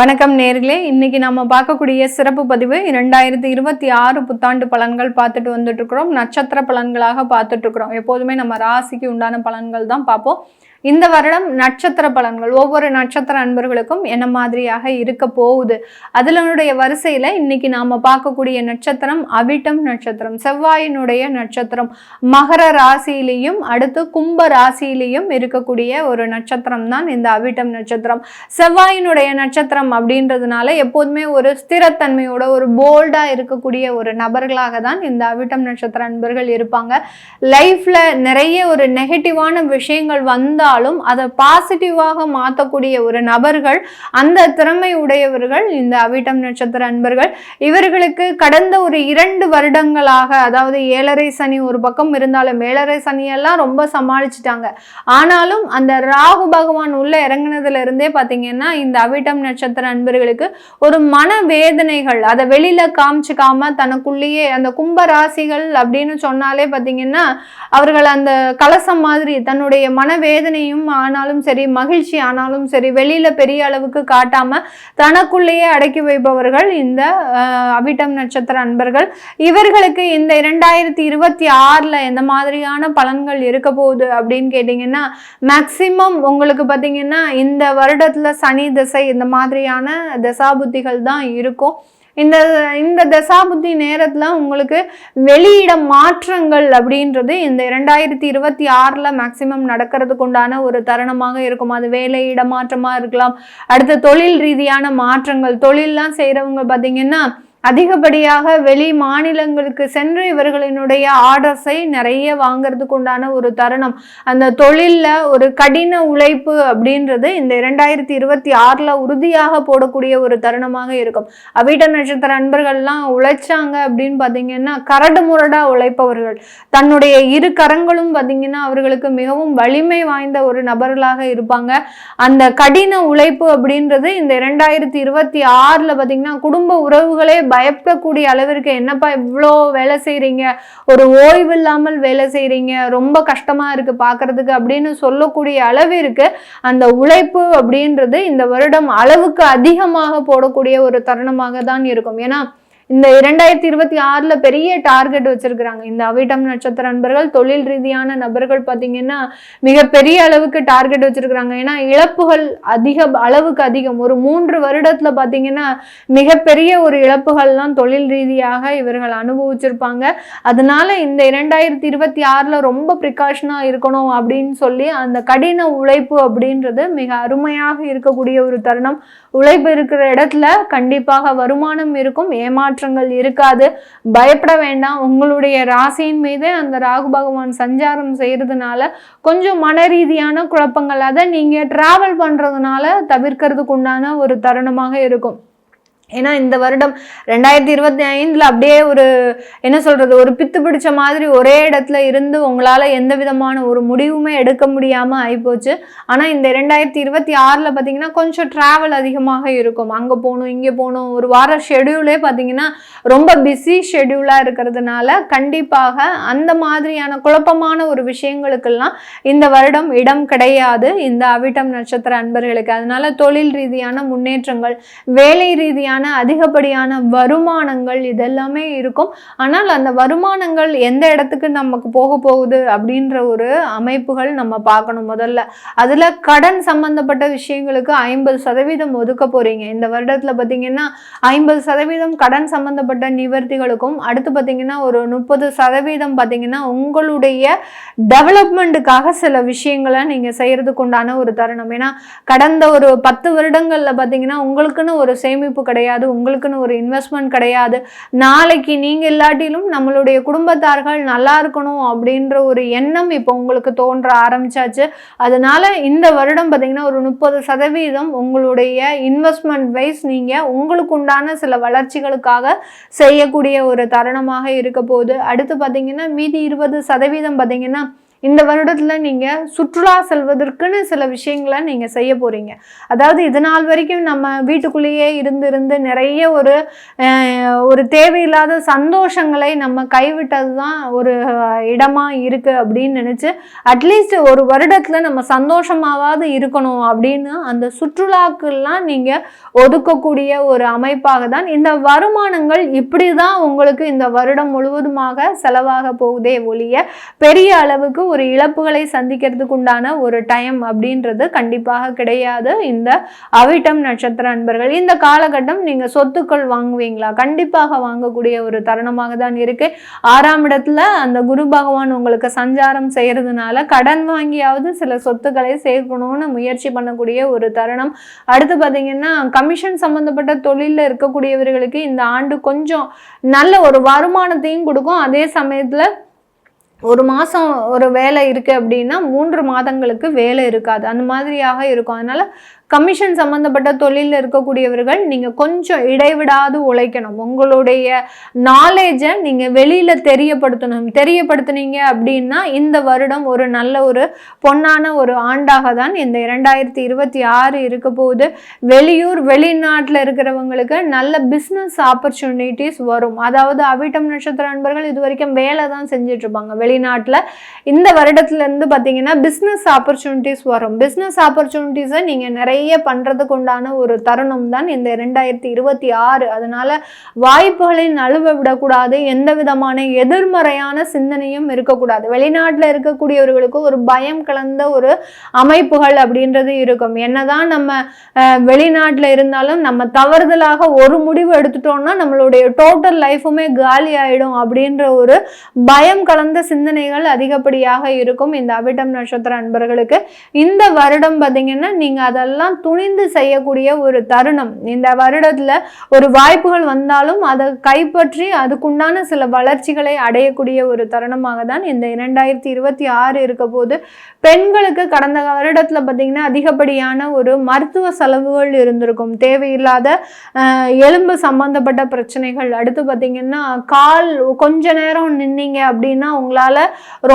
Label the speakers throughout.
Speaker 1: வணக்கம் நேர்களே, இன்னைக்கு நம்ம பார்க்கக்கூடிய சிறப்பு பதிவு 2026 புத்தாண்டு பலன்கள் பார்த்துட்டு வந்துட்டு இருக்கிறோம். நட்சத்திர பலன்களாக பார்த்துட்டு இருக்கிறோம். எப்போதுமே நம்ம ராசிக்கு உண்டான பலன்கள் தான் பார்ப்போம். இந்த வருடம் நட்சத்திர பலன்கள் ஒவ்வொரு நட்சத்திர அன்பர்களுக்கும் என்ன மாதிரியாக இருக்க போகுது, அதனுடைய வரிசையில இன்னைக்கு நாம பார்க்கக்கூடிய நட்சத்திரம் அவிட்டம் நட்சத்திரம், செவ்வாயினுடைய நட்சத்திரம். மகர ராசியிலையும் அடுத்து கும்ப ராசியிலையும் இருக்கக்கூடிய ஒரு நட்சத்திரம் தான் இந்த அவிட்டம் நட்சத்திரம். செவ்வாயினுடைய நட்சத்திரம் அப்படின்றதுனால எப்போதுமே ஒரு ஸ்திரத்தன்மையோட ஒரு போல்டா இருக்கக்கூடிய ஒரு நபர்களாக தான் இந்த அவிட்டம் நட்சத்திர அன்பர்கள் இருப்பாங்க. லைஃப்ல நிறைய ஒரு நெகட்டிவான விஷயங்கள் வந்தாலும் அதை பாசிட்டிவாக மாற்றக்கூடிய ஒரு நபர்கள், அந்த திறமை உடையவர்கள் இந்த அவிட்டம் நட்சத்திர அன்பர்கள். இவர்களுக்கு கடந்த ஒரு 2 வருடங்களாக, அதாவது 7.5 சனி ஒரு பக்கம் இருந்தாலும் 7.5 சனியெல்லாம் ரொம்ப சமாளிச்சுட்டாங்க. ஆனாலும் அந்த ராகு பகவான் உள்ள இறங்கினதுல இருந்தே பார்த்தீங்கன்னா இந்த அவிட்டம் நட்சத்திர அன்பர்களுக்கு ஒரு மன வேதனைகள், அதை வெளியில காமிச்சுக்காம தனக்குள்ளேயே, அந்த கும்ப ராசிகள் அப்படின்னு சொன்னாலே பார்த்தீங்கன்னா அவர்கள் அந்த கலசம் மாதிரி தன்னுடைய மனவேதனையும் ஆனாலும் சரி, மகிழ்ச்சி ஆனாலும் சரி, வெளியில பெரிய அளவுக்கு காட்டாம தனக்குள்ளேயே அடக்கி வைப்பவர்கள் இந்த அவிட்டம் நட்சத்திர அன்பர்கள். இவர்களுக்கு இந்த 2026 எந்த மாதிரியான பலன்கள் இருக்க போகுது அப்படின்னு கேட்டீங்கன்னா, மேக்சிமம் உங்களுக்கு பார்த்தீங்கன்னா இந்த வருடத்துல சனி திசை இந்த மாதிரியான தசாபுத்திகள் தான் இருக்கும். இந்த தசாபுத்தி நேரத்துல உங்களுக்கு வெளியிட மாற்றங்கள் அப்படின்றது இந்த 2026 மேக்சிமம் நடக்கிறதுக்கு உண்டான ஒரு தருணமாக இருக்கும். அது வேலை இடமாற்றமா இருக்கலாம், அடுத்த தொழில் ரீதியான மாற்றங்கள். தொழில்லாம் செய்யறவங்க பார்த்தீங்கன்னா அதிகப்படியாக வெளி மாநிலங்களுக்கு சென்று இவர்களினுடைய ஆர்டர்ஸை நிறைய வாங்கிறதுக்கு உண்டான ஒரு தருணம். அந்த தொழில்ல ஒரு கடின உழைப்பு அப்படின்றது இந்த 2026 உறுதியாக போடக்கூடிய ஒரு தருணமாக இருக்கும். அவிட்ட நட்சத்திர அன்பர்கள்லாம் உழைச்சாங்க அப்படின்னு பார்த்தீங்கன்னா கரடு முரடா உழைப்பவர்கள். தன்னுடைய 2 கரங்களும் பார்த்தீங்கன்னா அவர்களுக்கு மிகவும் வலிமை வாய்ந்த ஒரு நபர்களாக இருப்பாங்க. அந்த கடின உழைப்பு அப்படின்றது இந்த 2026 பார்த்தீங்கன்னா குடும்ப உறவுகளே பயப்படக்கூடிய அளவிற்கு, என்னப்பா இவ்வளோ வேலை செய்றீங்க, ஒரு ஓய்வு இல்லாமல் வேலை செய்றீங்க, ரொம்ப கஷ்டமா இருக்கு பாக்குறதுக்கு அப்படின்னு சொல்லக்கூடிய அளவிற்கு அந்த உழைப்பு அப்படின்றது இந்த வருடம் அளவுக்கு அதிகமாக போடக்கூடிய ஒரு தருணமாக தான் இருக்கும். ஏன்னா இந்த 2026 பெரிய டார்கெட் வச்சிருக்கிறாங்க இந்த அவிட்டம் நட்சத்திர அன்பர்கள். தொழில் ரீதியான நபர்கள் பார்த்தீங்கன்னா மிகப்பெரிய அளவுக்கு டார்கெட் வச்சிருக்கிறாங்க. ஏன்னா இழப்புகள் அளவுக்கு அதிகம். ஒரு 3 வருடத்துல பார்த்தீங்கன்னா மிகப்பெரிய ஒரு இழப்புகள்லாம் தொழில் ரீதியாக இவர்கள் அனுபவிச்சிருப்பாங்க. அதனால இந்த 2026 ரொம்ப ப்ரிகாஷனா இருக்கணும் அப்படின்னு சொல்லி அந்த கடின உழைப்பு அப்படின்றது மிக அருமையாக இருக்கக்கூடிய ஒரு தருணம். உழைப்பு இருக்கிற இடத்துல கண்டிப்பாக வருமானம் இருக்கும், ஏமாற்றங்கள் இருக்காது. பயப்பட வேண்டாம். உங்களுடைய ராசியின் மீது அந்த ராகு பகவான் சஞ்சாரம் செய்யறதுனால கொஞ்சம் மன ரீதியான குழப்பங்கள், அதை நீங்க டிராவல் பண்றதுனால தவிர்க்கிறதுக்கு உண்டான ஒரு தருணமாக இருக்கும். ஏன்னா இந்த வருடம் 2025 அப்படியே ஒரு என்ன சொல்றது, ஒரு பித்து பிடிச்ச மாதிரி ஒரே இடத்துல இருந்து உங்களால எந்த விதமான ஒரு முடிவுமே எடுக்க முடியாம ஆயிப்போச்சு. ஆனா இந்த 2026 பார்த்தீங்கன்னா கொஞ்சம் டிராவல் அதிகமாக இருக்கும். அங்க போகணும், இங்க போகணும், ஒரு வார ஷெடியூலே பார்த்தீங்கன்னா ரொம்ப பிஸி ஷெடியூலா இருக்கிறதுனால கண்டிப்பாக அந்த மாதிரியான குழப்பமான ஒரு விஷயங்களுக்கெல்லாம் இந்த வருடம் இடம் கிடையாது இந்த அவிட்டம் நட்சத்திர அன்பர்களுக்கு. அதனால தொழில் ரீதியான முன்னேற்றங்கள், வேலை ரீதியான அதிகப்படியான வருமானங்கள் இதெல்லாமே இருக்கும். ஆனால் அந்த வருமானங்கள் எந்த இடத்துக்கு நமக்கு போக போகுது அப்படின்ற ஒரு அமைப்புகள் நம்ம பார்க்கணும். முதல்ல அதுல கடன் சம்பந்தப்பட்ட விஷயங்களுக்கு 50% ஒதுக்க போறீங்க இந்த வருடத்துல. பார்த்தீங்கன்னா 50% கடன் சம்பந்தப்பட்ட நிவர்த்திகளுக்கும், அடுத்து பார்த்தீங்கன்னா ஒரு 30% பார்த்தீங்கன்னா உங்களுடைய டெவலப்மெண்ட்டுக்காக சில விஷயங்களை நீங்க செய்யறதுக்கு உண்டான ஒரு தருணம். ஏன்னா கடந்த ஒரு 10 வருடங்கள்ல பார்த்தீங்கன்னா உங்களுக்குன்னு ஒரு சேமிப்பு கிடையாது, உங்களுக்குன்னு ஒரு இன்வெஸ்ட்மெண்ட் கிடையாது. நாளைக்கு நீங்க இல்லாட்டிலும் நம்மளுடைய குடும்பத்தார்கள் நல்லா இருக்கணும் அப்படின்ற ஒரு எண்ணம் இப்போ உங்களுக்கு தோன்ற ஆரம்பிச்சாச்சு. அதனால இந்த வருடம் பார்த்தீங்கன்னா ஒரு 30% உங்களுடைய இன்வெஸ்ட்மெண்ட் வைஸ் நீங்க உங்களுக்கு உண்டான சில வளர்ச்சிகளுக்காக செய்யக்கூடிய ஒரு தருணமாக இருக்க போகுது. அடுத்து பார்த்தீங்கன்னா மீதி 20% பார்த்தீங்கன்னா இந்த வருடத்துல நீங்க சுற்றுலா செல்வதற்குன்னு சில விஷயங்களை நீங்க செய்ய போறீங்க. அதாவது இது நாள் வரைக்கும் நம்ம வீட்டுக்குள்ளேயே இருந்து நிறைய ஒரு தேவையில்லாத சந்தோஷங்களை நம்ம கைவிட்டது தான் ஒரு இடமா இருக்கு அப்படின்னு நினைச்சு அட்லீஸ்ட் ஒரு வருடத்துல நம்ம சந்தோஷமாவது இருக்கணும் அப்படின்னு அந்த சுற்றுலாக்கெல்லாம் நீங்க ஒதுக்கக்கூடிய ஒரு அமைப்பாக தான் இந்த வருமானங்கள் இப்படிதான் உங்களுக்கு இந்த வருடம் முழுவதுமாக செலவாக போகுதே ஒழிய பெரிய அளவுக்கு ஒரு இழப்புகளை சந்திக்கிறதுக்கு உண்டான ஒரு டைம் அப்படின்றது கண்டிப்பாக கிடையாது. இந்த அவிட்டம் நட்சத்திர அன்பர்கள் இந்த காலகட்டம் நீங்க சொத்துக்கள் வாங்குவீங்களா? கண்டிப்பாக வாங்கக்கூடிய ஒரு தருணமாக தான் இருக்கு. 6ஆம் இடத்துல அந்த குரு பகவான் உங்களுக்கு சஞ்சாரம் செய்யறதுனால கடன் வாங்கியாவது சில சொத்துக்களை சேர்க்கணும்னு முயற்சி பண்ணக்கூடிய ஒரு தருணம். அடுத்து பாத்தீங்கன்னா கமிஷன் சம்பந்தப்பட்ட தொழில இருக்கக்கூடியவர்களுக்கு இந்த ஆண்டு கொஞ்சம் நல்ல ஒரு வருமானத்தையும் கொடுக்கும். அதே சமயத்துல ஒரு மாதம் ஒரு வேலை இருக்குது அப்படின்னா 3 மாதங்களுக்கு வேலை இருக்காது, அந்த மாதிரியாக இருக்கும். அதனால கமிஷன் சம்பந்தப்பட்ட தொழிலில் இருக்கக்கூடியவர்கள் நீங்கள் கொஞ்சம் இடைவிடாது உழைக்கணும். உங்களுடைய நாலேஜை நீங்கள் வெளியில் தெரியப்படுத்துனீங்க அப்படின்னா இந்த வருடம் ஒரு நல்ல ஒரு பொன்னான ஒரு ஆண்டாக தான் இந்த 2026 இருக்க போகுது. வெளியூர் வெளிநாட்டில் இருக்கிறவங்களுக்கு நல்ல பிஸ்னஸ் ஆப்பர்ச்சுனிட்டிஸ் வரும். அதாவது அவிட்டம் நட்சத்திர நண்பர்கள் இது வரைக்கும் வேலை தான் செஞ்சுட்டு இருப்பாங்க வெளிநாட்டில். இந்த வருடத்துலேருந்து பார்த்தீங்கன்னா பிஸ்னஸ் ஆப்பர்ச்சுனிட்டிஸ் வரும். பிஸ்னஸ் ஆப்பர்ச்சுனிட்டிஸை நீங்கள் நிறைய பண்றதுக்கு உண்டான ஒரு தருணம் தான் இந்த 2026. அதனால வாய்ப்புகளை நழுவ விடக்கூடாது, எந்த விதமான எதிர்மறையான சிந்தனையும் இருக்கக்கூடாது. வெளிநாட்டில் இருக்கக்கூடியவர்களுக்கு ஒரு பயம் கலந்த ஒரு அமைப்புகள் அப்படின்றது இருக்கும். என்னதான் நம்ம வெளிநாட்டில் இருந்தாலும் நம்ம தவறுதலாக ஒரு முடிவு எடுத்துட்டோம்னா நம்மளுடைய டோட்டல் லைஃபுமே காலி ஆயிடும் அப்படின்ற ஒரு பயம் கலந்த சிந்தனைகள் அதிகப்படியாக இருக்கும் இந்த அவிட்டம் நட்சத்திர அன்பர்களுக்கு. இந்த வருடம் பார்த்தீங்கன்னா நீங்க அதெல்லாம் துணிந்து செய்யக்கூடிய ஒரு தருணம். இந்த வருடத்துல ஒரு வாய்ப்புகள் வந்தாலும் அதை கைப்பற்றி அதுக்குண்டான சில வளர்ச்சிகளை அடையக்கூடிய ஒரு தருணமாக தான் இந்த 2026 இருக்க போது. பெண்களுக்கு கடந்த வருடத்துல பார்த்தீங்கன்னா அதிகப்படியான ஒரு மருத்துவ செலவுகள் இருந்திருக்கும், தேவையில்லாத எலும்பு சம்பந்தப்பட்ட பிரச்சனைகள். அடுத்து பார்த்தீங்கன்னா கால் கொஞ்ச நேரம் நின்னீங்க அப்படின்னா உங்களால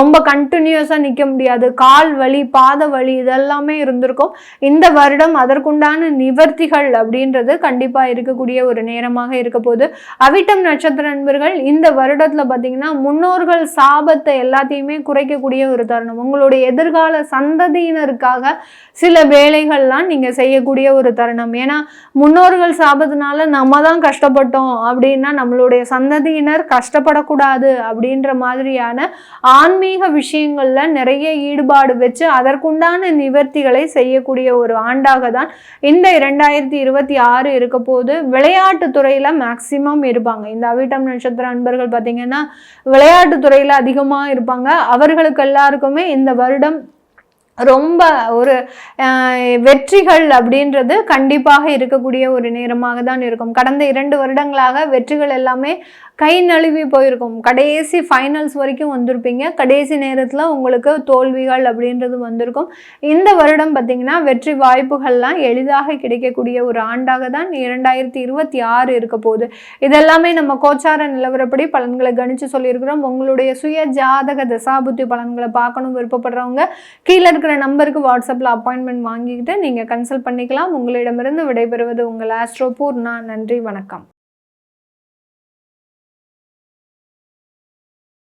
Speaker 1: ரொம்ப கண்டினியூஸா நிற்க முடியாது, கால் வலி பாத வலி இதெல்லாமே இருந்திருக்கும். இந்த வருடம் அதற்குண்டான நிவர்த்திகள் அப்படின்றது கண்டிப்பா இருக்கக்கூடிய ஒரு நேரமாக இருக்க போது. அவிட்டம் நட்சத்திர நண்பர்கள் இந்த வருடத்துல பாத்தீங்கன்னா முன்னோர்கள் சாபத்தை எல்லாத்தையுமே குறைக்கக்கூடிய ஒரு தருணம். உங்களுடைய எதிர்கால சந்ததியினருக்காக சில வேலைகள்லாம் நீங்க செய்யக்கூடிய ஒரு தருணம். ஏன்னா முன்னோர்கள் சாபத்தினால நம்ம தான் கஷ்டப்பட்டோம் அப்படின்னா நம்மளுடைய சந்ததியினர் கஷ்டப்படக்கூடாது அப்படின்ற மாதிரியான ஆன்மீக விஷயங்கள்ல நிறைய ஈடுபாடு வச்சு அதற்குண்டான நிவர்த்திகளை செய்யக்கூடிய ஒரு ஆண்டாக தான் இந்த 2026 இருக்க போது. விளையாட்டு துறையில மேக்சிமம் இருப்பாங்க இந்த அவிட்டம் நட்சத்திர அன்பர்கள். பார்த்தீங்கன்னா விளையாட்டு துறையில அதிகமா இருப்பாங்க. அவர்களுக்கு எல்லாருக்குமே இந்த வருடம் ரொம்ப ஒரு வெற்றிகள் அப்படின்றது கண்டிப்பாக இருக்கக்கூடிய ஒரு நேரமாக தான் இருக்கும். கடந்த 2 வருடங்களாக வெற்றிகள் எல்லாமே கை நழுவி போயிருக்கும். கடைசி ஃபைனல்ஸ் வரைக்கும் வந்திருப்பீங்க, கடைசி நேரத்தில் உங்களுக்கு தோல்விகள் அப்படின்றது வந்திருக்கும். இந்த வருடம் பார்த்தீங்கன்னா வெற்றி வாய்ப்புகள்லாம் எளிதாக கிடைக்கக்கூடிய ஒரு ஆண்டாக தான் 2026 இருக்க போகுது. இதெல்லாமே நம்ம கோச்சார நிலவரப்படி பலன்களை கணிச்சு சொல்லியிருக்கிறோம். உங்களுடைய சுய ஜாதக தசாபுத்தி பலன்களை பார்க்கணும் விருப்பப்படுறவங்க கீழே இருக்கிற நம்பருக்கு வாட்ஸ்அப்பில் அப்பாயின்மெண்ட் வாங்கிக்கிட்டு நீங்கள் கன்சல்ட் பண்ணிக்கலாம். உங்களிடமிருந்து விடைபெறுவது உங்கள் ஆஸ்ட்ரோ பூர்ணா. நன்றி, வணக்கம்.